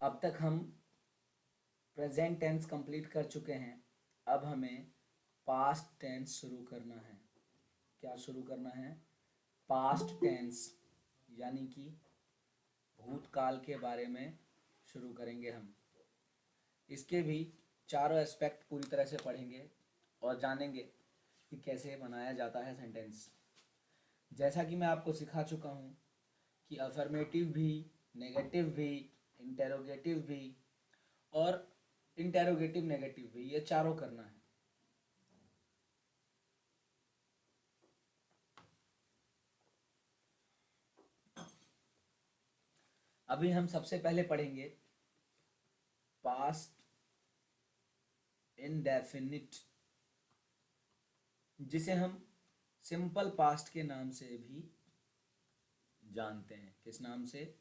अब तक हम प्रेजेंट टेंस कंप्लीट कर चुके हैं। अब हमें पास्ट टेंस शुरू करना है। क्या शुरू करना है? पास्ट टेंस, यानी कि भूतकाल के बारे में शुरू करेंगे हम। इसके भी चारों एस्पेक्ट पूरी तरह से पढ़ेंगे और जानेंगे कि कैसे बनाया जाता है सेंटेंस। जैसा कि मैं आपको सिखा चुका हूँ कि अफर्मेटिव भी, नेगेटिव भी, इंटेरोगेटिव भी और इंटेरोगेटिव नेगेटिव भी, ये चारों करना है। अभी हम सबसे पहले पढ़ेंगे पास्ट इंडेफिनिट, जिसे हम सिंपल पास्ट के नाम से भी जानते हैं। किस नाम से?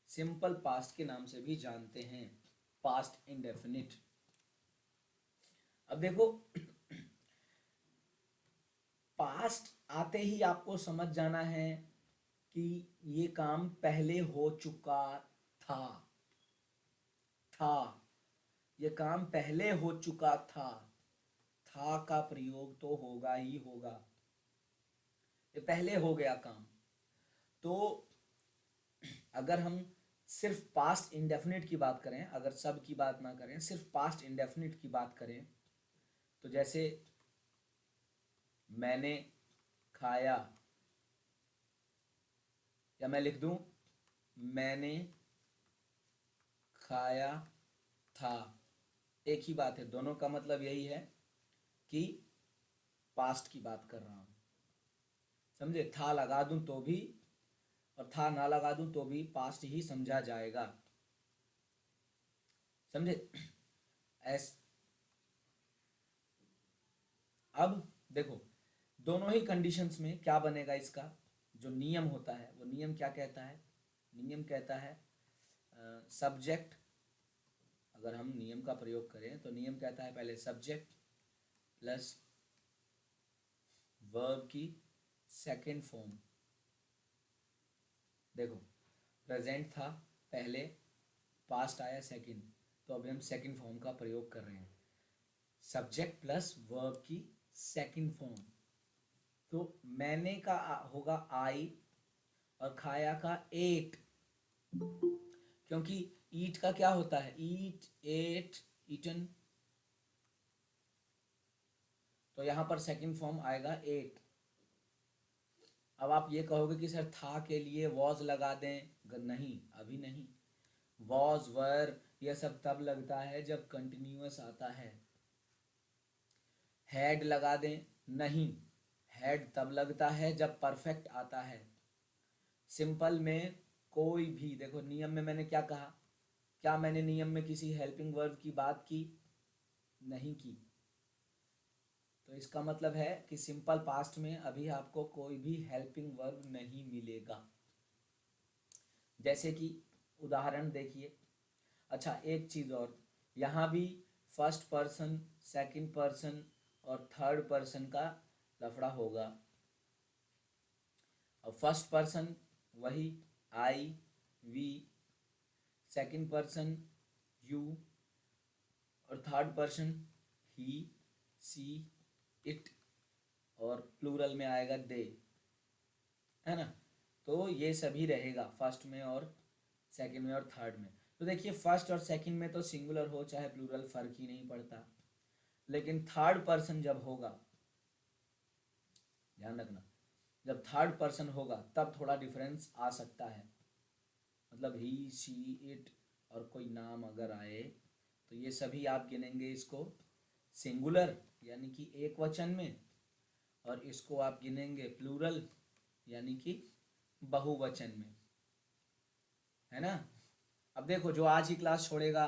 सिंपल पास्ट के नाम से भी जानते हैं, पास्ट इंडेफिनिट। अब देखो, पास्ट आते ही आपको समझ जाना है कि ये काम पहले हो चुका था। था, ये काम पहले हो चुका था। था का प्रयोग तो होगा ही होगा, ये पहले हो गया काम। तो अगर हम सिर्फ पास्ट इंडेफिनिट की बात करें, अगर सब की बात ना करें, सिर्फ पास्ट इंडेफिनिट की बात करें, तो जैसे मैंने खाया, या मैं लिख दूं मैंने खाया था, एक ही बात है। दोनों का मतलब यही है कि पास्ट की बात कर रहा हूं। समझे? था लगा दूं तो भी और था ना लगा दूं तो भी पास्ट ही समझा जाएगा। समझे? एस अब देखो, दोनों ही कंडीशंस में क्या बनेगा, इसका जो नियम होता है वो नियम क्या कहता है? नियम कहता है सब्जेक्ट। अगर हम नियम का प्रयोग करें तो नियम कहता है पहले सब्जेक्ट प्लस वर्ब की सेकंड फॉर्म। देखो, प्रेजेंट था पहले, पास्ट आया सेकंड, तो अभी हम सेकंड फॉर्म का प्रयोग कर रहे हैं। सब्जेक्ट प्लस वर्ब की सेकंड फॉर्म। तो मैंने का होगा आई और खाया का एट, क्योंकि ईट का क्या होता है? ईट, एट, ईटन। तो यहां पर सेकंड फॉर्म आएगा एट। अब आप ये कहोगे कि सर था के लिए वॉज लगा दें। नहीं, अभी नहीं। वॉज, वर, यह सब तब लगता है जब कंटिन्यूअस आता है। हैड लगा दें? नहीं, हैड तब लगता है जब परफेक्ट आता है। सिंपल में कोई भी, देखो नियम में मैंने क्या कहा? क्या मैंने नियम में किसी हेल्पिंग वर्ब की बात की? नहीं की। तो इसका मतलब है कि सिंपल पास्ट में अभी आपको कोई भी हेल्पिंग वर्ब नहीं मिलेगा। जैसे कि उदाहरण देखिए। अच्छा, एक चीज़ और, यहाँ भी फर्स्ट पर्सन, सेकंड पर्सन और थर्ड पर्सन का लफड़ा होगा। और फर्स्ट पर्सन वही I, we, second person you और third person he, she, it और प्लूरल में आएगा दे, है ना? तो ये सभी रहेगा फर्स्ट में और सेकंड में और थर्ड में। तो देखिए, फर्स्ट और सेकंड में तो सिंगुलर हो चाहे प्लूरल फर्क ही नहीं पड़ता, लेकिन थर्ड पर्सन जब होगा, ध्यान रखना, जब थर्ड पर्सन होगा तब थोड़ा डिफरेंस आ सकता है। मतलब ही, शी, इट और कोई नाम अगर आए तो ये सभी आप गिनेंगे इसको सिंगुलर यानी कि एक वचन में, और इसको आप गिनेंगे प्लूरल यानी कि बहुवचन में, है ना? अब देखो, जो आज ही क्लास छोड़ेगा,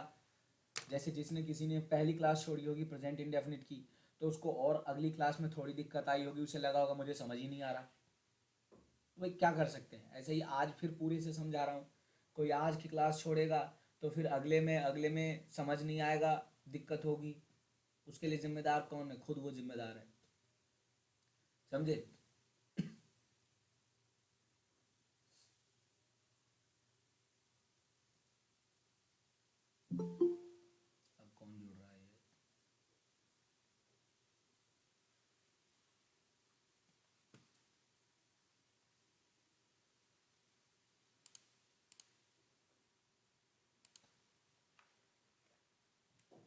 जैसे जिसने किसी ने पहली क्लास छोड़ी होगी प्रेजेंट इंडेफिनिट की, तो उसको और अगली क्लास में थोड़ी दिक्कत आई होगी, उसे लगा होगा मुझे समझ ही नहीं आ रहा। तो भाई क्या कर सकते हैं? ऐसे ही आज फिर पूरी से समझा रहा हूँ। कोई आज की क्लास छोड़ेगा तो फिर अगले में समझ नहीं आएगा, दिक्कत होगी। उसके लिए जिम्मेदार कौन है? खुद वो जिम्मेदार है। समझे? अब कौन जुड़ रहा है ये?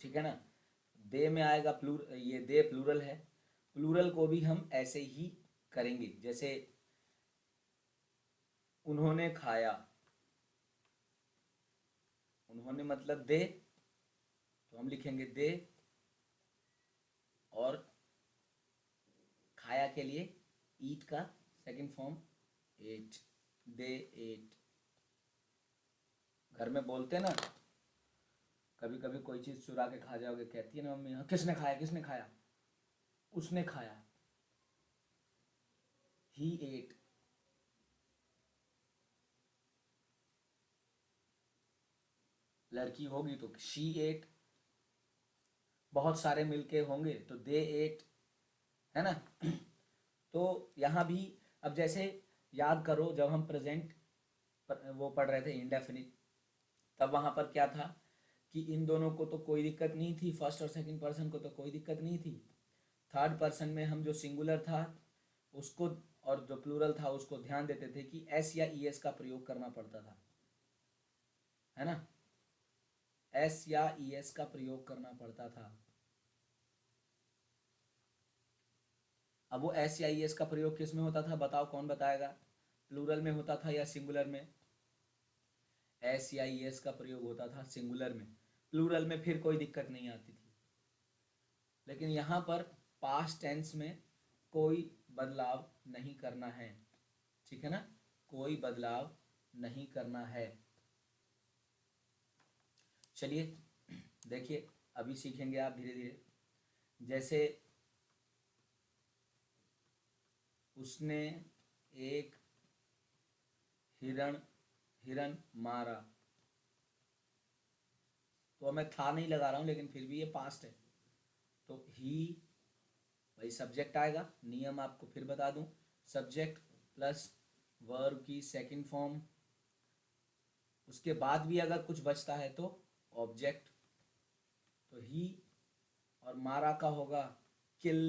ठीक है ना। दे में आएगा ये दे प्लूरल है। प्लूरल को भी हम ऐसे ही करेंगे, जैसे उन्होंने खाया, उन्होंने मतलब दे, तो हम लिखेंगे दे, और खाया के लिए ईट का सेकंड फॉर्म एट, दे एट। घर में बोलते हैं ना, कभी कभी कोई चीज़ चुरा के खा जाओगे, कहती है ना मम्मी, हाँ किसने खाया, किसने खाया? उसने खाया, ही एट। लड़की होगी तो शी एट, बहुत सारे मिलके होंगे तो दे एट, है ना। तो यहाँ भी अब जैसे याद करो, जब हम प्रेजेंट वो पढ़ रहे थे इंडेफिनिट, तब वहाँ पर क्या था कि इन दोनों को तो कोई दिक्कत नहीं थी, फर्स्ट और सेकंड पर्सन को तो कोई दिक्कत नहीं थी। थर्ड पर्सन में हम जो सिंगुलर था उसको, और जो प्लूरल था उसको ध्यान देते थे कि एस या ई एस का प्रयोग करना पड़ता था, है ना। एस या ई एस का प्रयोग करना पड़ता था। अब वो एस या ई एस का प्रयोग किस में होता था, बताओ, कौन बताएगा? प्लूरल में होता था या सिंगुलर में? एस या ई एस का प्रयोग होता था सिंगुलर में। प्लूरल में फिर कोई दिक्कत नहीं आती थी। लेकिन यहाँ पर पास्ट टेंस में कोई बदलाव नहीं करना है, ठीक है ना, कोई बदलाव नहीं करना है। चलिए देखिए, अभी सीखेंगे आप धीरे धीरे। जैसे उसने एक हिरण हिरण मारा, तो मैं था नहीं लगा रहा हूँ, लेकिन फिर भी ये पास्ट है, तो ही, भाई सब्जेक्ट आएगा। नियम आपको फिर बता दूं, सब्जेक्ट प्लस वर्ब की सेकंड फॉर्म, उसके बाद भी अगर कुछ बचता है तो ऑब्जेक्ट, तो ही, और मारा का होगा किल,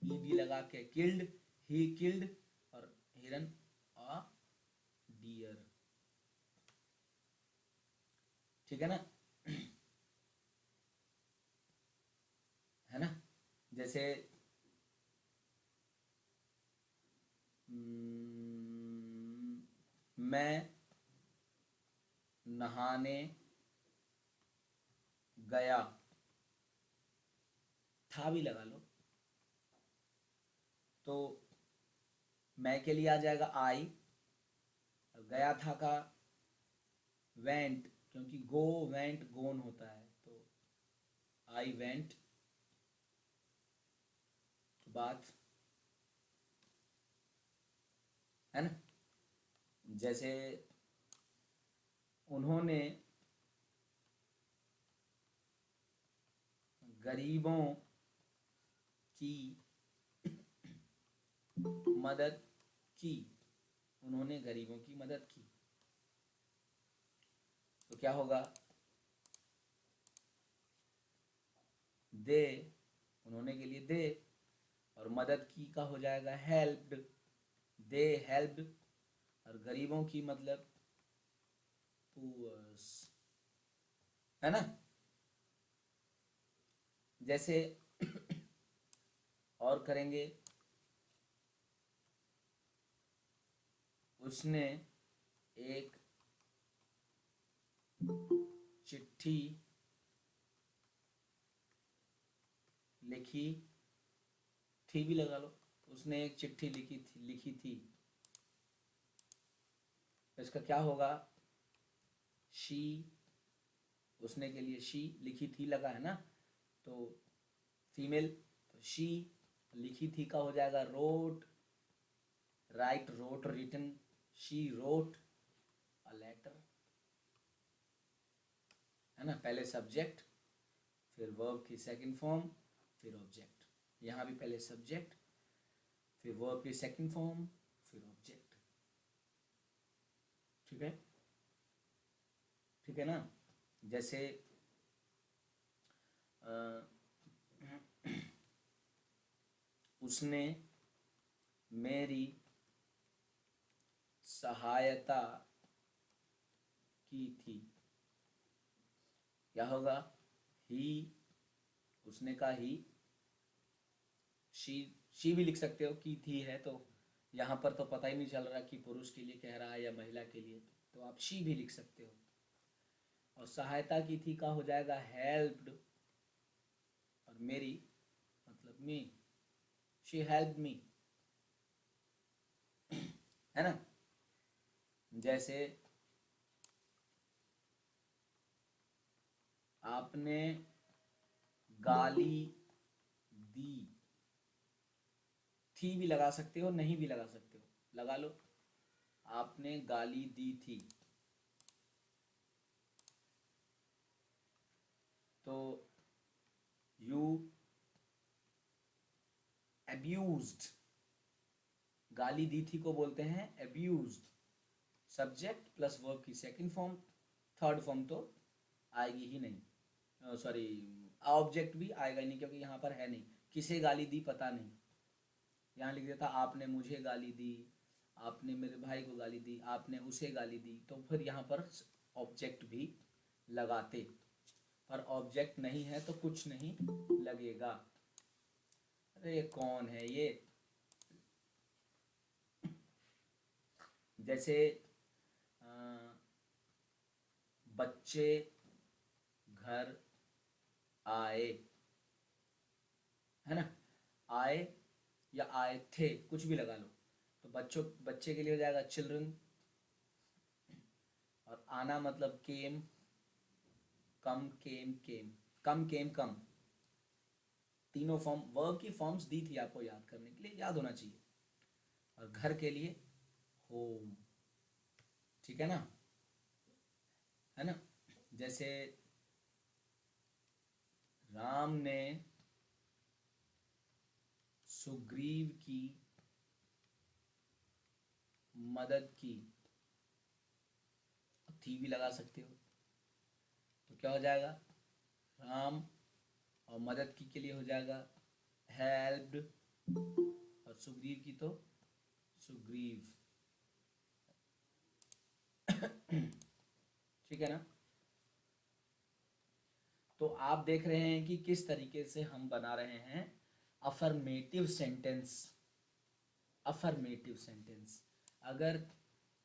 ईडी लगा के किल्ड, ही किल्ड, और हिरन अ डियर, ठीक है ना। है ना। जैसे मैं नहाने गया, था भी लगा लो, तो मैं के लिए आ जाएगा आई, और गया था का वेंट, क्योंकि गो वेंट गोन होता है, तो आई वेंट, बात, है ना। जैसे उन्होंने गरीबों की मदद की, उन्होंने गरीबों की मदद की, तो क्या होगा, दे, उन्होंने के लिए दे, और मदद की का हो जाएगा हेल्प्ड, दे हेल्प्ड, और गरीबों की मतलब पुअर्स, है ना। जैसे और करेंगे, उसने एक चिट्ठी लिखी थी भी लगा लो, उसने एक चिट्ठी लिखी थी, तो इसका क्या होगा, शी, उसने के लिए शी, लिखी थी लगा है ना, तो फीमेल, तो शी, लिखी थी का हो जाएगा wrote, write wrote written, she wrote a letter, है ना। पहले सब्जेक्ट, फिर वर्ब की सेकंड फॉर्म, फिर ऑब्जेक्ट। यहाँ भी पहले सब्जेक्ट, फिर वर्ब की सेकंड फॉर्म, फिर ऑब्जेक्ट, ठीक है, ठीक है ना। जैसे उसने मेरी सहायता की थी, क्या होगा? ही, उसने का ही, शी भी लिख सकते हो, की थी है तो यहाँ पर तो पता ही नहीं चल रहा कि पुरुष के लिए कह रहा है या महिला के लिए, तो आप शी भी लिख सकते हो। और सहायता की थी का हो जाएगा हेल्प्ड, और मेरी मतलब मी, शी हेल्प्ड मी, है ना। जैसे आपने गाली दी, थी भी लगा सकते हो, नहीं भी लगा सकते हो, लगा लो। आपने गाली दी थी, तो यू अब्यूज्ड, गाली दी थी को बोलते हैं अब्यूज्ड। सब्जेक्ट प्लस वर्ब की सेकंड फॉर्म, थर्ड फॉर्म तो आएगी ही नहीं, सॉरी ऑब्जेक्ट भी आएगा ही नहीं, क्योंकि यहाँ पर है नहीं, किसे गाली दी पता नहीं। यहाँ लिख देता आपने मुझे गाली दी, आपने मेरे भाई को गाली दी, आपने उसे गाली दी, तो फिर यहाँ पर ऑब्जेक्ट भी लगाते, पर ऑब्जेक्ट नहीं है तो कुछ नहीं लगेगा। अरे कौन है ये? जैसे बच्चे घर आए, है ना, आए या आए थे, कुछ भी लगा लो, तो बच्चे के लिए हो जाएगा चिल्ड्रन, और आना मतलब केम, कम केम केम, कम केम कम, तीनों फॉर्म, वर्ब की फॉर्म्स दी थी आपको याद करने के लिए, याद होना चाहिए। और घर के लिए होम, ठीक है ना, है ना। जैसे राम ने सुग्रीव की मदद की, थी भी लगा सकते हो, तो क्या हो जाएगा? राम और मदद की के लिए हो जाएगा हेल्प्ड, और सुग्रीव की तो सुग्रीव, ठीक है ना। तो आप देख रहे हैं कि किस तरीके से हम बना रहे हैं अफर्मेटिव सेंटेंस। अफर्मेटिव सेंटेंस, अगर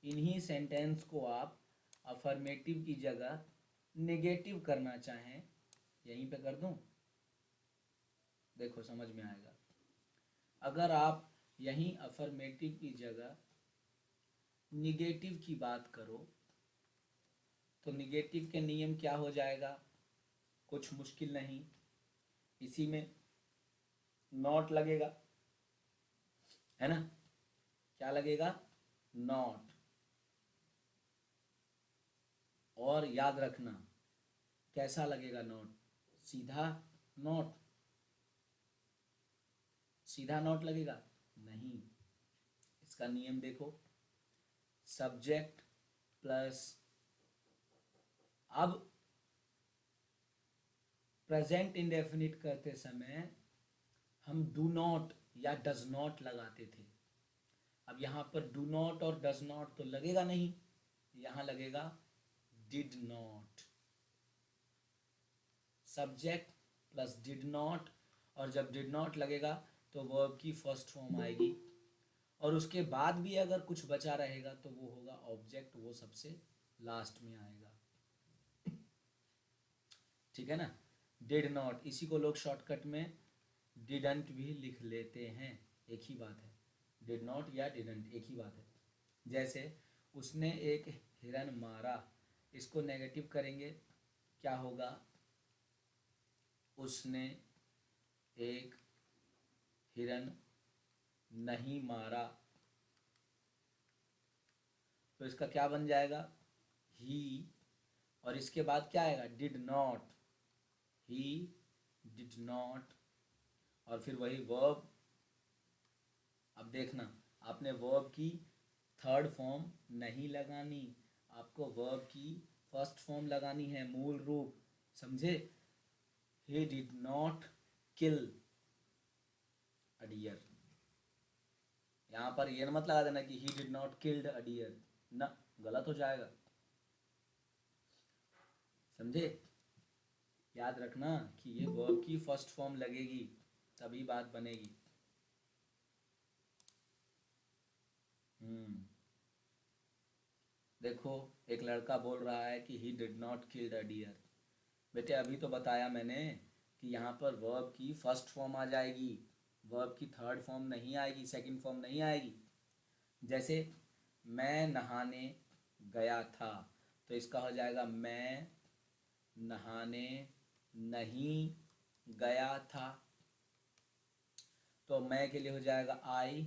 इन्हीं सेंटेंस को आप अफर्मेटिव की जगह नेगेटिव करना चाहें, यहीं पे कर दूं, देखो समझ में आएगा। अगर आप यहीं अफर्मेटिव की जगह निगेटिव की बात करो, तो निगेटिव के नियम क्या हो जाएगा? कुछ मुश्किल नहीं, इसी में नॉट लगेगा, है ना, क्या लगेगा? नॉट। और याद रखना कैसा लगेगा नॉट? सीधा नॉट, सीधा नॉट लगेगा नहीं, इसका नियम देखो, सब्जेक्ट प्लस, अब प्रेजेंट इंडेफिनिट करते समय हम डू नॉट या डज नॉट लगाते थे, अब यहाँ पर डू नॉट और डज नॉट तो लगेगा नहीं, यहाँ लगेगा did not, subject plus did not, और जब डिड नॉट लगेगा तो वर्ब की फर्स्ट फॉर्म आएगी, और उसके बाद भी अगर कुछ बचा रहेगा तो वो होगा ऑब्जेक्ट, वो सबसे लास्ट में आएगा, ठीक है ना। डिड नॉट, इसी को लोग शॉर्टकट में डिडंट भी लिख लेते हैं, एक ही बात है, डिड नॉट या डिडंट एक ही बात है। जैसे उसने एक हिरन मारा, इसको नेगेटिव करेंगे, क्या होगा? उसने एक हिरन नहीं मारा, तो इसका क्या बन जाएगा? ही, और इसके बाद क्या आएगा? Did not, he did not, और फिर वही वर्ब। अब देखना, आपने वर्ब की थर्ड फॉर्म नहीं लगानी, आपको वर्ब की फर्स्ट फॉर्म लगानी है, मूल रूप, समझे। He did not kill a deer. यहाँ पर ये मत लगा देना कि he did not killed a deer, ना, गलत हो जाएगा, समझे। याद रखना कि ये वर्ब की फर्स्ट फॉर्म लगेगी तभी बात बनेगी। देखो, एक लड़का बोल रहा है कि he did not killed a deer. बेटे अभी तो बताया मैंने कि यहाँ पर वर्ब की फर्स्ट फॉर्म आ जाएगी, वर्ब की थर्ड फॉर्म नहीं आएगी, सेकंड फॉर्म नहीं आएगी। जैसे मैं नहाने गया था, तो इसका हो जाएगा मैं नहाने नहीं गया था। तो मैं के लिए हो जाएगा आई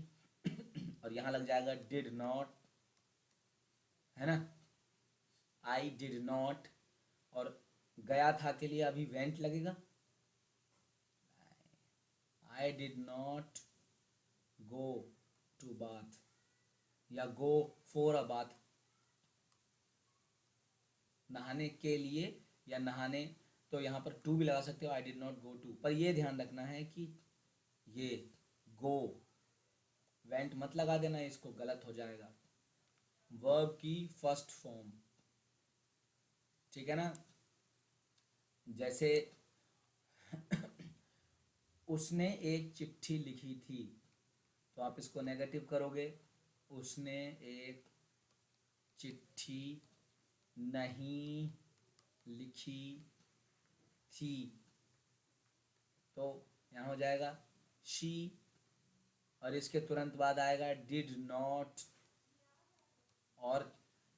और यहाँ लग जाएगा डिड नॉट, है ना, आई डिड नॉट। और गया था के लिए अभी वेंट लगेगा, I did not go to bath या गो फॉर अ बाथ। नहाने के लिए या नहाने, तो यहाँ पर टू भी लगा सकते हो, I did not go to. पर ये ध्यान रखना है कि ये गो वेंट मत लगा देना, इसको गलत हो जाएगा। वर्ब की फर्स्ट फॉर्म, ठीक है ना। जैसे उसने एक चिट्ठी लिखी थी, तो आप इसको नेगेटिव करोगे, उसने एक चिट्ठी नहीं लिखी थी, तो यहाँ हो जाएगा शी, और इसके तुरंत बाद आएगा डिड नॉट, और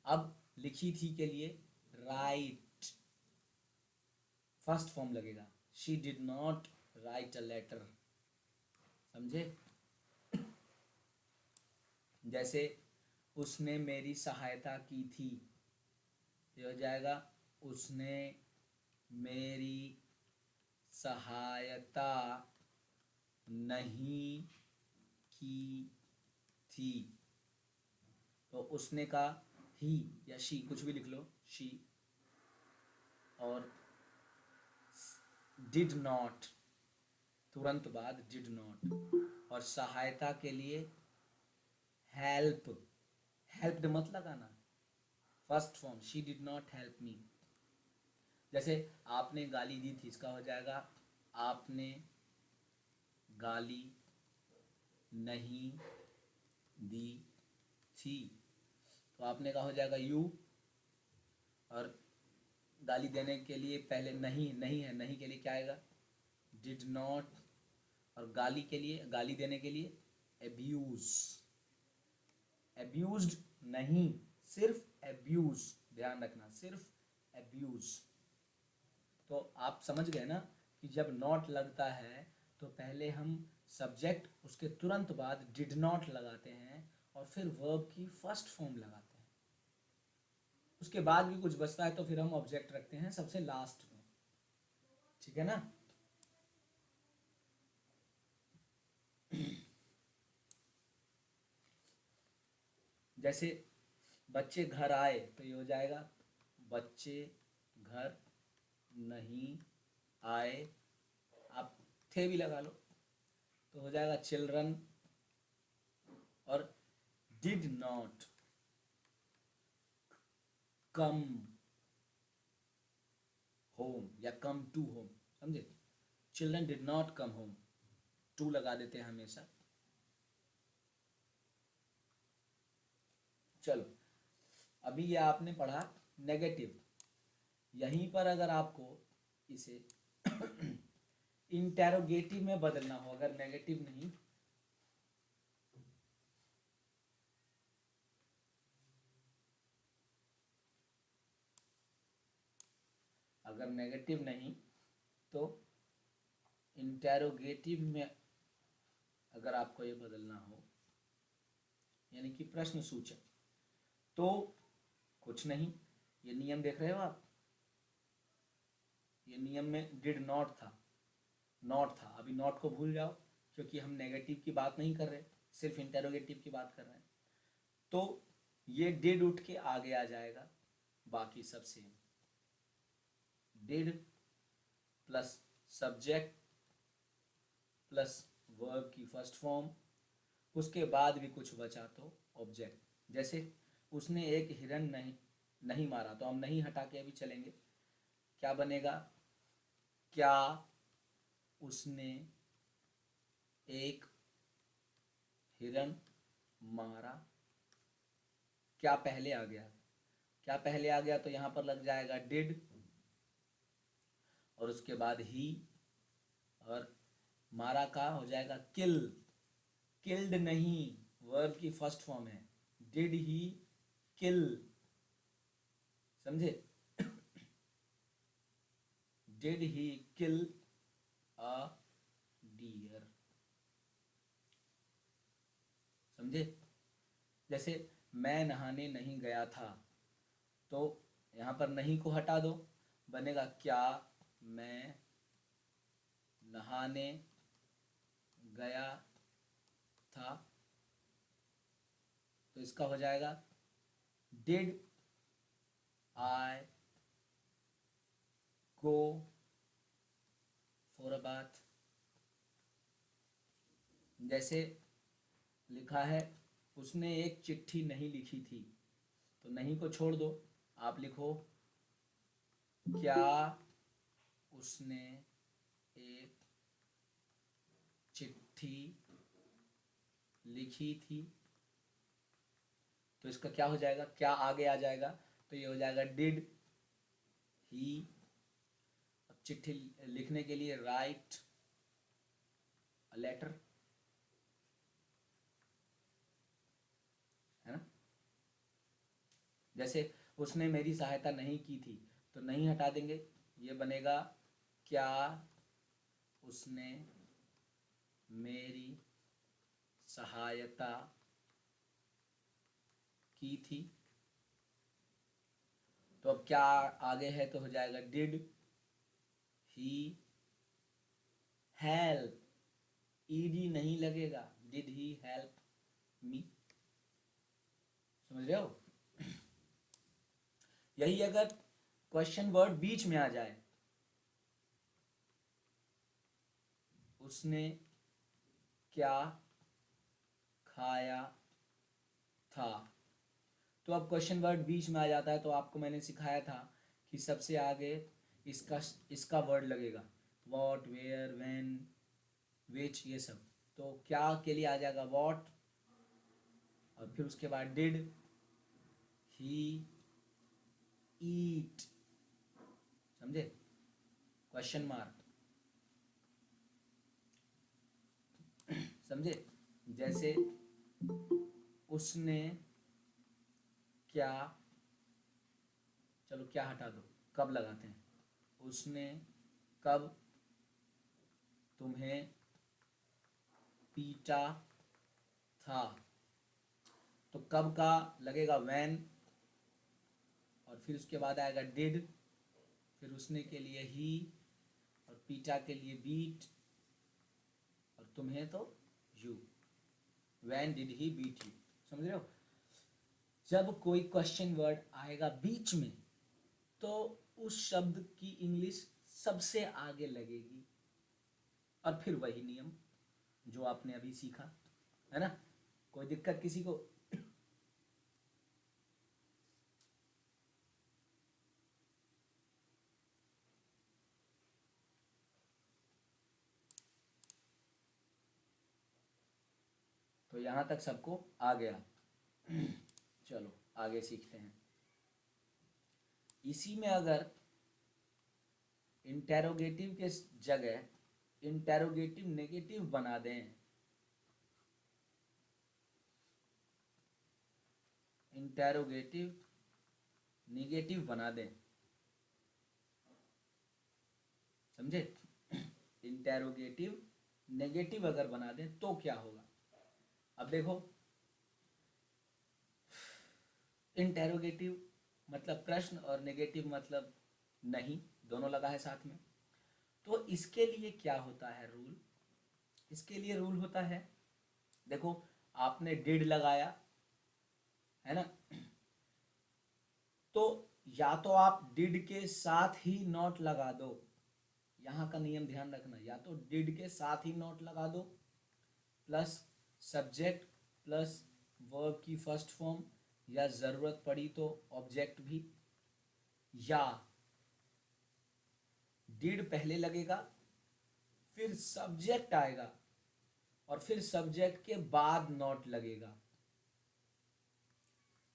अब लिखी थी के लिए राइट, फर्स्ट फॉर्म लगेगा, she did not write a letter, समझे। जैसे उसने मेरी सहायता की थी, ये हो जाएगा उसने मेरी सहायता नहीं की थी, तो उसने का ही या शी कुछ भी लिख लो, शी, और डिड नॉट तुरंत बाद डिड नॉट, और सहायता के लिए हेल्प, हेल्प्ड मत लगाना, first form, she did not help me. जैसे आपने गाली दी थी, इसका हो जाएगा आपने गाली नहीं दी थी, तो आपने का हो जाएगा यू, और गाली देने के लिए पहले नहीं, नहीं है, नहीं के लिए क्या आएगा, डिड नॉट, और गाली के लिए, गाली देने के लिए एब्यूज, एब्यूज्ड नहीं, सिर्फ एब्यूज, ध्यान रखना, सिर्फ एब्यूज। तो आप समझ गए ना कि जब नॉट लगता है तो पहले हम सब्जेक्ट, उसके तुरंत बाद डिड नॉट लगाते हैं, और फिर वर्ब की फर्स्ट फॉर्म लगाते हैं। उसके बाद भी कुछ बचता है तो फिर हम ऑब्जेक्ट रखते हैं सबसे लास्ट में, ठीक है ना। जैसे बच्चे घर आए, तो ये हो जाएगा बच्चे घर नहीं आए, आप थे भी लगा लो, तो हो जाएगा चिल्ड्रन, और डिड नॉट कम होम या कम टू होम, समझे। Children did not come home, to लगा देते हैं हमेशा। चलो, अभी ये आपने पढ़ा नेगेटिव। यहीं पर अगर आपको इसे इंटेरोगेटिव में बदलना हो, अगर नेगेटिव नहीं, अगर नेगेटिव नहीं तो इंटेरोगेटिव में अगर आपको ये बदलना हो, यानी कि प्रश्न सूचक, तो कुछ नहीं, ये नियम देख रहे हो आप, ये नियम में डिड नॉट था, नॉट था, अभी नॉट को भूल जाओ, क्योंकि हम नेगेटिव की बात नहीं कर रहे, सिर्फ इंटेरोगेटिव की बात कर रहे हैं। तो ये डिड उठ के आगे आ जाएगा, बाकी सब same. Did plus subject plus verb की फर्स्ट फॉर्म, उसके बाद भी कुछ बचा तो ऑब्जेक्ट। जैसे उसने एक हिरन नहीं मारा, तो हम नहीं हटा के अभी चलेंगे, क्या बनेगा, क्या उसने एक हिरन मारा। क्या पहले आ गया, क्या पहले आ गया, तो यहाँ पर लग जाएगा डिड और उसके बाद ही, और मारा का हो जाएगा किल। किल्ड नहीं, वर्ब की फर्स्ट फॉर्म है, डिड ही किल, समझे, did he kill a dear, समझे। जैसे मैं नहाने नहीं गया था, तो यहाँ पर नहीं को हटा दो, बनेगा क्या मैं नहाने गया था, तो इसका हो जाएगा did I go for a bath. जैसे लिखा है उसने एक चिट्ठी नहीं लिखी थी, तो नहीं को छोड़ दो, आप लिखो क्या उसने एक चिट्ठी लिखी थी, तो इसका क्या हो जाएगा, क्या आगे आ जाएगा, तो ये हो जाएगा डिड ही। अब चिट्ठी लिखने के लिए राइट अ लेटर, है ना। जैसे उसने मेरी सहायता नहीं की थी, तो नहीं हटा देंगे, ये बनेगा क्या उसने मेरी सहायता की थी। तो अब क्या आगे है, तो हो जाएगा डिड ही हेल्प, ईडी नहीं लगेगा, डिड ही हेल्प मी, समझ रहे हो। यही अगर क्वेश्चन वर्ड बीच में आ जाए, उसने क्या खाया था, तो अब क्वेश्चन वर्ड बीच में आ जाता है, तो आपको मैंने सिखाया था कि सबसे आगे इसका इसका वर्ड लगेगा, वॉट, वेयर, व्हेन, विच, ये सब। तो क्या के लिए आ जाएगा वॉट, और फिर उसके बाद डिड ही ईट, समझे, क्वेश्चन मार्क, समझे। जैसे उसने क्या, चलो क्या हटा दो, कब लगाते हैं, उसने कब तुम्हें पीटा था, तो कब का लगेगा व्हेन, और फिर उसके बाद आएगा डिड, फिर उसने के लिए ही, और पीटा के लिए बीट, और तुम्हें तो you, when did he beat you, समझ रहे हो। जब कोई क्वेश्चन वर्ड आएगा बीच में, तो उस शब्द की इंग्लिश सबसे आगे लगेगी, और फिर वही नियम जो आपने अभी सीखा, है ना। कोई दिक्कत किसी को। तो यहाँ तक सबको आ गया। चलो आगे सीखते हैं। इसी में अगर इंटेरोगेटिव के जगह इंटेरोगेटिव नेगेटिव बना दें, इंटेरोगेटिव नेगेटिव बना दें, समझे, इंटेरोगेटिव नेगेटिव अगर बना दें तो क्या होगा। अब देखो, इंटेरोगेटिव मतलब प्रश्न और नेगेटिव मतलब नहीं, दोनों लगा है साथ में। तो इसके लिए क्या होता है रूल, इसके लिए रूल होता है, देखो आपने डिड लगाया, है ना, तो या तो आप डिड के साथ ही नॉट लगा दो, यहाँ का नियम ध्यान रखना, या तो डिड के साथ ही नॉट लगा दो प्लस सब्जेक्ट प्लस वर्ब की फर्स्ट फॉर्म, या जरूरत पड़ी तो ऑब्जेक्ट भी, या डिड पहले लगेगा फिर सब्जेक्ट आएगा और फिर सब्जेक्ट के बाद नॉट लगेगा,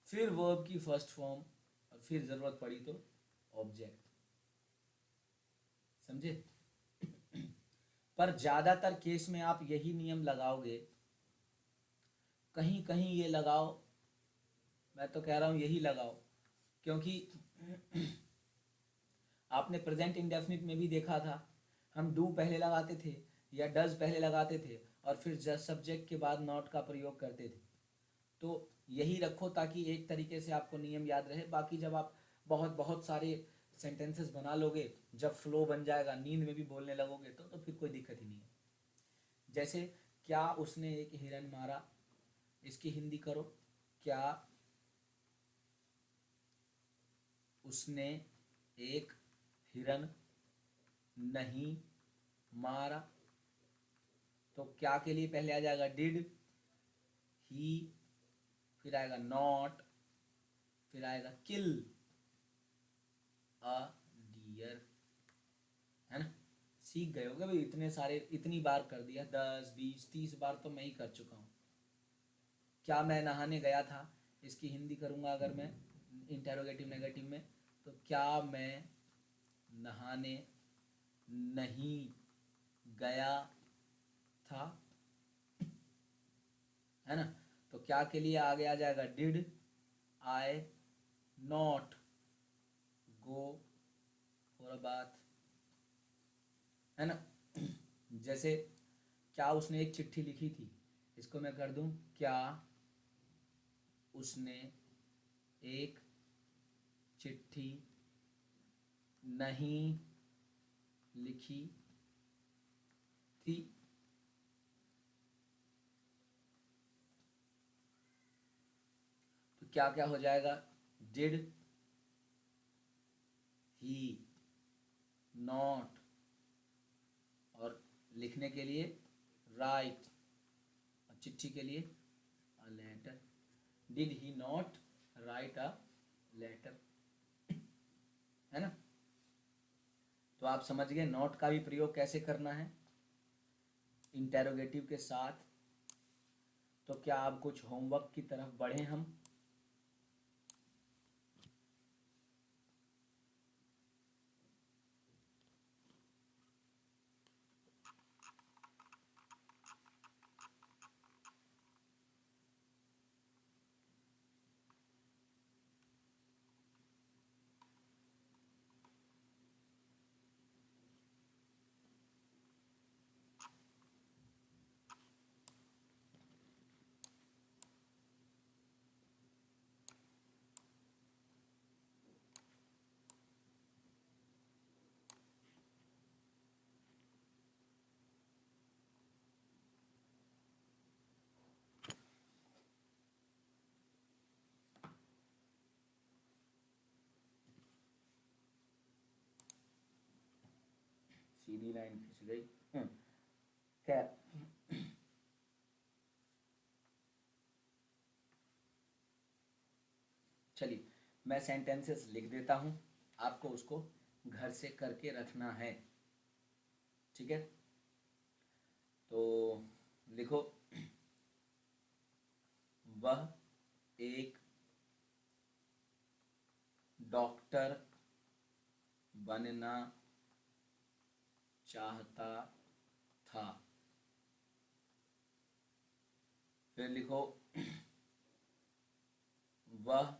फिर वर्ब की फर्स्ट फॉर्म और फिर जरूरत पड़ी तो ऑब्जेक्ट। समझे? पर ज्यादातर केस में आप यही नियम लगाओगे, कहीं कहीं ये लगाओ, मैं तो कह रहा हूं यही लगाओ, क्योंकि आपने प्रेजेंट इंडेफिनिट में भी देखा था, हम डू पहले लगाते थे या डज पहले लगाते थे और फिर जस्ट सब्जेक्ट के बाद नॉट का प्रयोग करते थे। तो यही रखो ताकि एक तरीके से आपको नियम याद रहे। बाकी जब आप बहुत बहुत सारे सेंटेंसेस बना लोगे, जब फ्लो बन जाएगा, नींद में भी बोलने लगोगे तो फिर कोई दिक्कत ही नहीं है। जैसे क्या उसने एक हिरन मारा, इसकी हिंदी करो, क्या उसने एक हिरन नहीं मारा। तो क्या के लिए पहले आ जाएगा डिड, ही, फिर आएगा नॉट, फिर आएगा किल अ डियर। है ना? सीख गए होगे भाई, इतने सारे, इतनी बार कर दिया, 10 20 30 बार तो मैं ही कर चुका हूँ। क्या मैं नहाने गया था, इसकी हिंदी करूँगा अगर मैं इंटेरोगेटिव नेगेटिव में, तो क्या मैं नहाने नहीं गया था। है ना? तो क्या के लिए आगे आ जाएगा did I not go for a bath. है ना? जैसे क्या उसने एक चिट्ठी लिखी थी, इसको मैं कर दूं, क्या उसने एक चिट्ठी नहीं लिखी थी। तो क्या क्या हो जाएगा, डिड ही नॉट, और लिखने के लिए राइट, और चिट्ठी के लिए a letter. Did he not write a letter. है ना? तो आप समझ गए नॉट का भी प्रयोग कैसे करना है इंटेरोगेटिव के साथ। तो क्या आप कुछ होमवर्क की तरफ बढ़े हम? सीधी लाइन खिंच गई। खैर, चलिए मैं सेंटेंसेस लिख देता हूं, आपको उसको घर से करके रखना है। ठीक है? तो लिखो, वह एक डॉक्टर बनना चाहता था। फिर लिखो, वह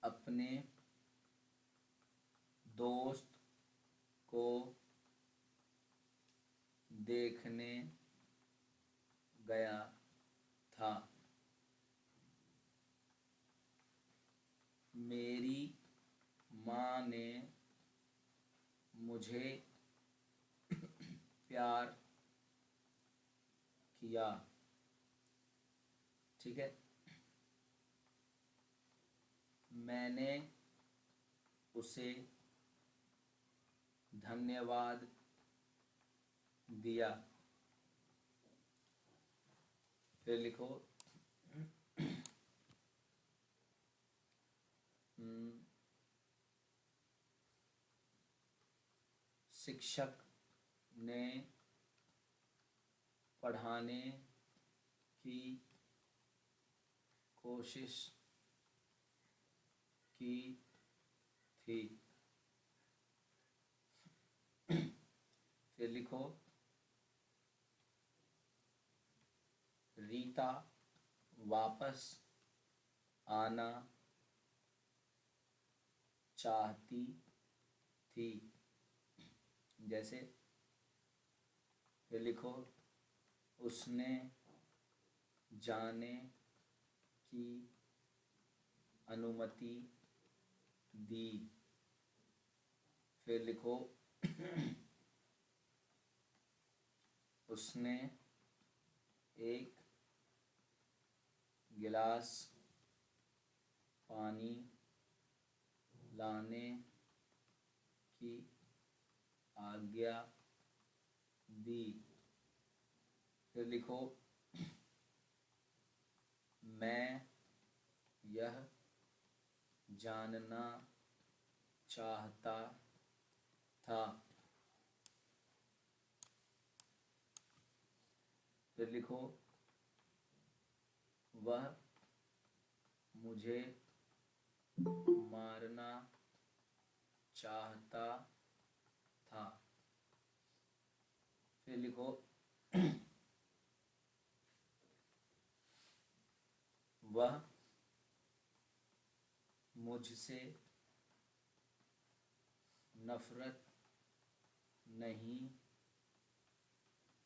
अपने दोस्त को देखने गया था। मेरी माँ ने मुझे प्यार किया। ठीक है? मैंने उसे धन्यवाद दिया। फिर लिखो शिक्षक ने पढ़ाने की कोशिश की थी। फिर लिखो रीता वापस आना चाहती थी। जैसे फिर लिखो उसने जाने की अनुमति दी। फिर लिखो उसने एक गिलास पानी लाने की आज्ञा दी। फिर लिखो मैं यह जानना चाहता था। फिर लिखो वह मुझे मारना चाहता था। फिर लिखो वह मुझसे नफरत नहीं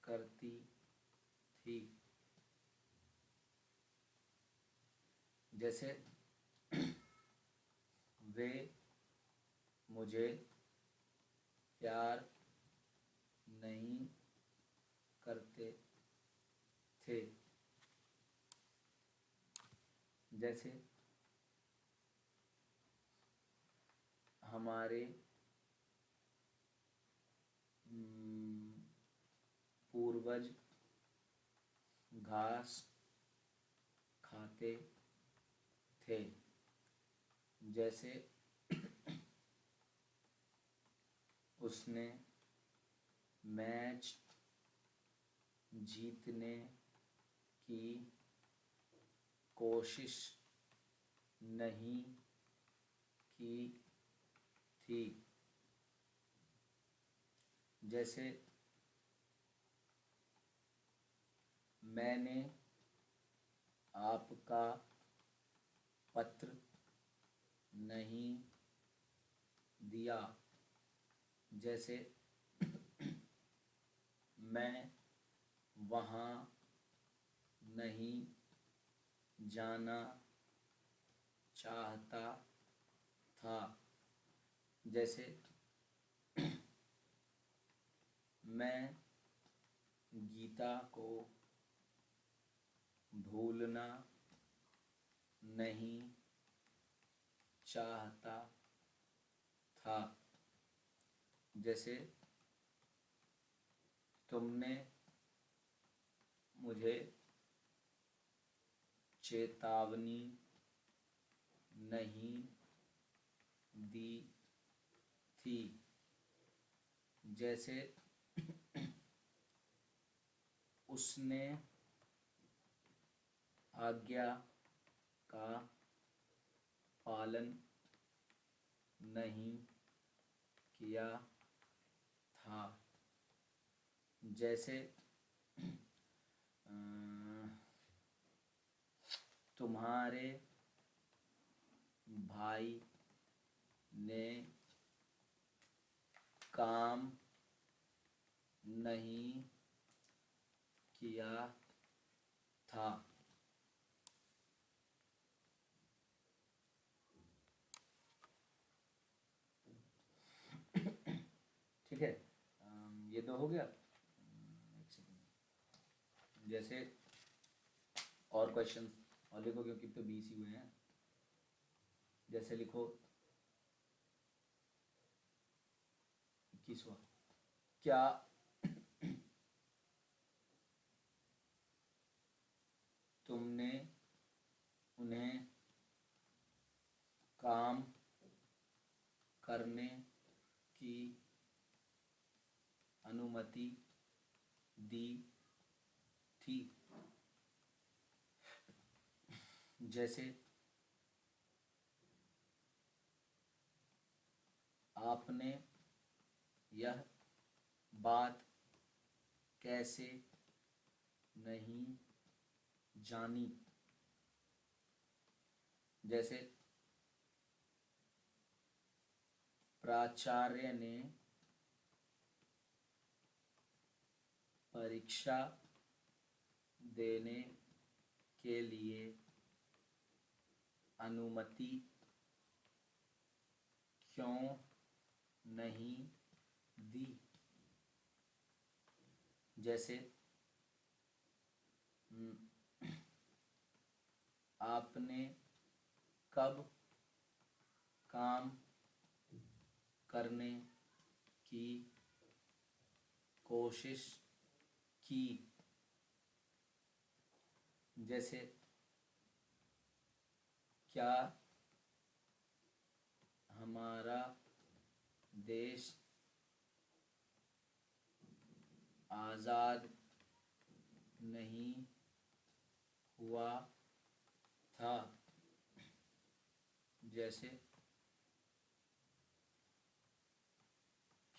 करती थी। जैसे वे मुझे प्यार नहीं करते थे। जैसे हमारे पूर्वज घास खाते थे। जैसे उसने मैच जीतने की कोशिश नहीं की थी। जैसे मैंने आपका पत्र नहीं दिया। जैसे मैं वहाँ नहीं जाना चाहता था। जैसे मैं गीता को भूलना नहीं चाहता था। जैसे तुमने मुझे चेतावनी नहीं दी थी। जैसे उसने आज्ञा का पालन नहीं किया था। जैसे तुम्हारे भाई ने काम नहीं किया था। ठीक है, ये तो हो गया। एक सेकंड, जैसे और क्वेश्चन और लिखो क्योंकि तो 20 ही हुए हैं। जैसे लिखो 21वां, क्या तुमने उन्हें काम करने की अनुमति दी थी? जैसे आपने यह बात कैसे नहीं जानी? जैसे प्राचार्य ने परीक्षा देने के लिए अनुमति क्यों नहीं दी? जैसे आपने कब काम करने की कोशिश की? जैसे क्या हमारा देश आज़ाद नहीं हुआ था? जैसे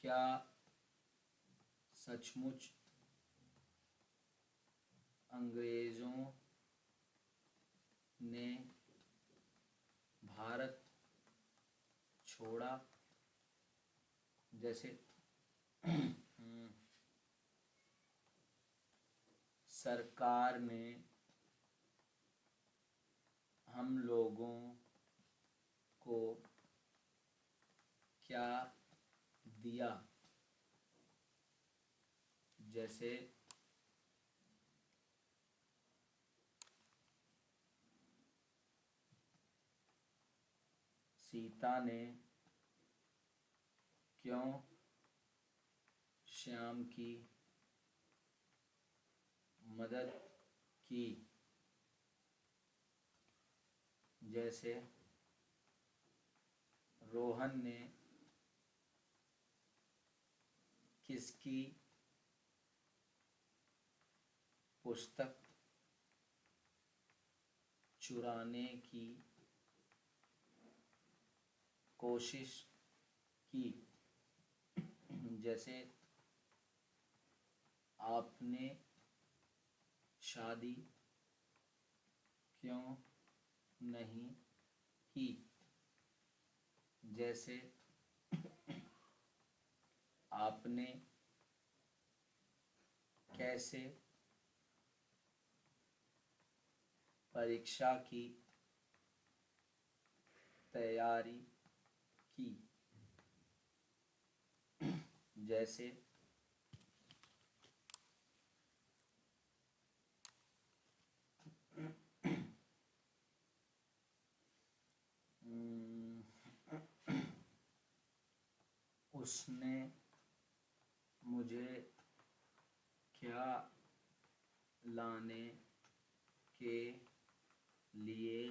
क्या सचमुच अंग्रेज़ों ने भारत छोड़ा? जैसे सरकार ने हम लोगों को क्या दिया? जैसे सीता ने क्यों श्याम की मदद की? जैसे रोहन ने किसकी पुस्तक चुराने की कोशिश की? जैसे आपने शादी क्यों नहीं की? जैसे आपने कैसे परीक्षा की तैयारी की? जैसे उसने मुझे क्या लाने के लिए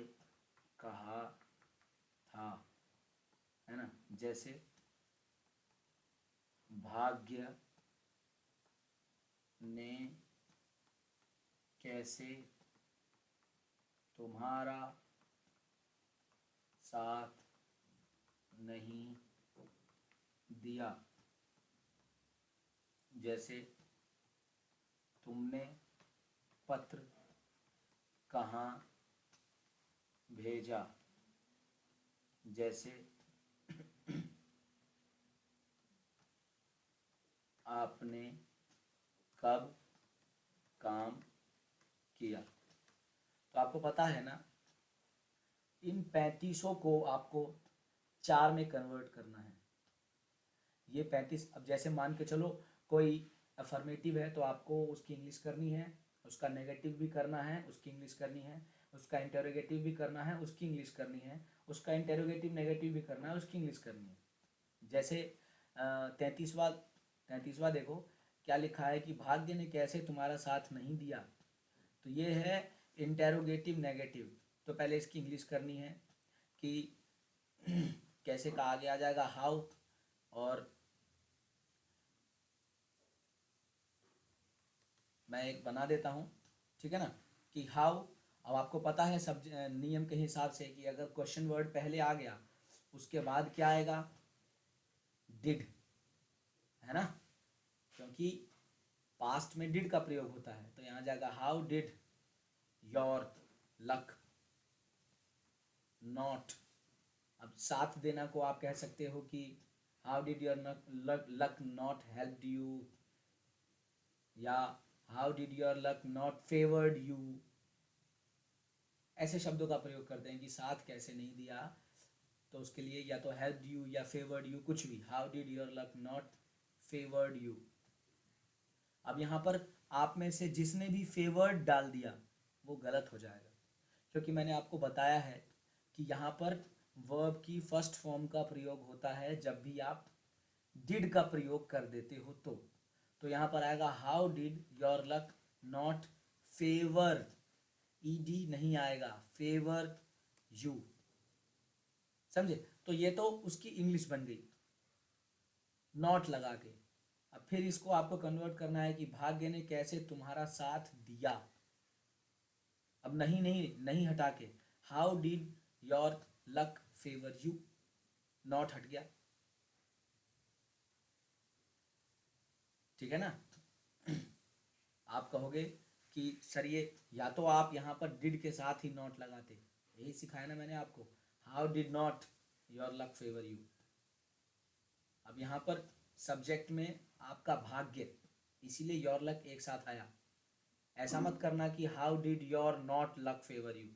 कहा था? है ना? जैसे भाग्य ने कैसे तुम्हारा साथ नहीं दिया? जैसे तुमने पत्र कहाँ भेजा? जैसे आपने कब काम किया? तो आपको पता है ना, इन 3500 को आपको 4 में कन्वर्ट करना है। ये 35, अब जैसे मान के चलो कोई अफर्मेटिव है तो आपको उसकी इंग्लिश करनी है, उसका नेगेटिव भी करना है, उसकी इंग्लिश करनी है, उसका इंटरोगेटिव भी करना है, उसकी इंग्लिश करनी है, उसका इंटेरोगेटिव नेगेटिव भी करना है, उसकी इंग्लिश करनी है। जैसे 33वां देखो क्या लिखा है कि भाग्य ने कैसे तुम्हारा साथ नहीं दिया। तो ये है इंटेरोगेटिव नेगेटिव। तो पहले इसकी इंग्लिश करनी है कि कैसे का आगे आ जाएगा हाउ, और मैं एक बना देता हूँ, ठीक है ना, कि हाउ। अब आपको पता है सब नियम के हिसाब से कि अगर क्वेश्चन वर्ड पहले आ गया उसके बाद क्या आएगा, डिड, है ना, क्योंकि पास्ट में डिड का प्रयोग होता है। तो यहाँ जाएगा how did your luck not. अब साथ देना को आप कह सकते हो कि how did your luck not help you, या how did your luck not favoured you. ऐसे शब्दों का प्रयोग करते हैं कि साथ कैसे नहीं दिया, तो उसके लिए या तो हेल्प यू या फेवर्ड यू, कुछ भी। How did your luck not favoured you. अब यहाँ पर आप में से जिसने भी फेवर्ड डाल दिया वो गलत हो जाएगा, क्योंकि मैंने आपको बताया है कि यहाँ पर वर्ब की फर्स्ट फॉर्म का प्रयोग होता है जब भी आप डिड का प्रयोग कर देते हो। तो यहाँ पर आएगा how did your luck not favour, ED नहीं आएगा, फेवर यू। समझे? तो ये तो उसकी इंग्लिश बन गई नॉट लगा के। अब फिर इसको आपको कन्वर्ट करना है कि भाग्य ने कैसे तुम्हारा साथ दिया। अब नहीं नहीं नहीं हटा के how did your luck favour you, not हट गया, ठीक है ना। आप कहोगे कि सर ये या तो आप यहाँ पर डिड के साथ ही नॉट लगाते, यही सिखाया ना मैंने आपको, how did not your luck favour you. अब यहाँ पर सब्जेक्ट में आपका भाग्य, इसीलिए योर लक एक साथ आया। ऐसा मत करना कि how did your not luck favour you,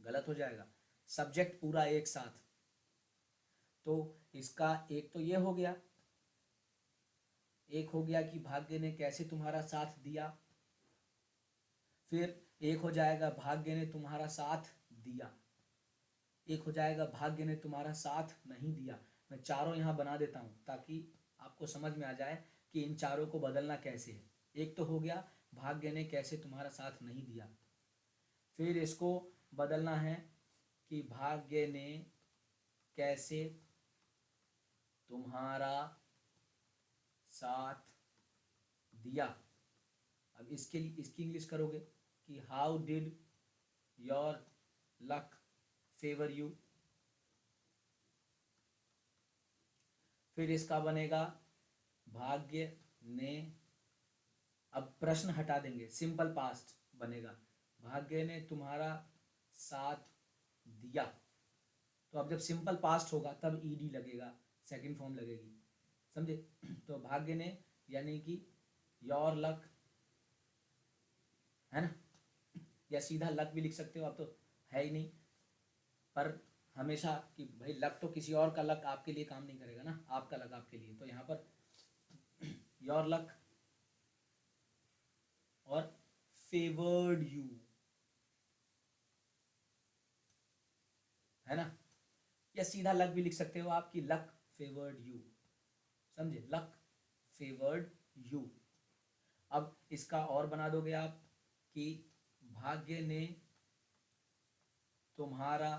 गलत हो जाएगा। सब्जेक्ट पूरा एक साथ। तो इसका एक तो ये हो गया, एक हो गया कि भाग्य ने कैसे तुम्हारा साथ दिया। फिर एक हो जाएगा भाग्य ने तुम्हारा साथ दिया। एक हो जाएगा भाग्य ने तुम्हारा साथ नहीं दिया। मैं चारों यहाँ बना देता हूँ ताकि आपको समझ में आ जाए कि इन चारों को बदलना कैसे है। एक तो हो गया भाग्य ने कैसे तुम्हारा साथ नहीं दिया। फिर इसको बदलना है कि भाग्य ने कैसे तुम्हारा साथ दिया। अब इसकी इंग्लिश करोगे कि how did your luck favour you. फिर इसका बनेगा भाग्य ने, अब प्रश्न हटा देंगे, सिंपल पास्ट बनेगा, भाग्य ने तुम्हारा साथ दिया। तो अब जब सिंपल पास्ट होगा तब ईडी लगेगा, सेकंड फॉर्म लगेगी, समझे। तो भाग्य ने यानी कि योर लक, है ना, या सीधा लक भी लिख सकते हो, अब तो है ही नहीं, पर हमेशा कि भाई लक तो किसी और का लक आपके लिए काम नहीं करेगा ना, आपका लक आपके लिए। तो यहाँ पर योर लक और फेवर्ड यू, है ना, या सीधा लक भी लिख सकते हो आप कि लक फेवर्ड यू, समझे, लक फेवर्ड यू। अब इसका और बना दोगे आप कि भाग्य ने तुम्हारा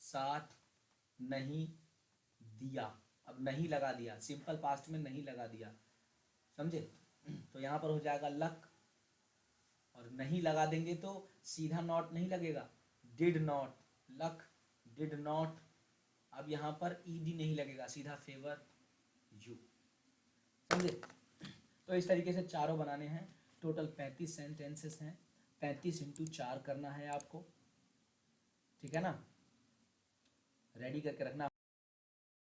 साथ नहीं दिया। अब नहीं लगा दिया, सिंपल पास्ट में नहीं लगा दिया, समझे। तो यहाँ पर हो जाएगा लक, और नहीं लगा देंगे तो सीधा नॉट नहीं लगेगा, did not, luck did not. अब यहाँ पर ईडी नहीं लगेगा, सीधा फेवर यू, समझे। तो इस तरीके से चारों बनाने हैं। टोटल 35 सेंटेंसेस हैं, 35 इंटू 4 करना है आपको, ठीक है ना। रेडी करके रखना।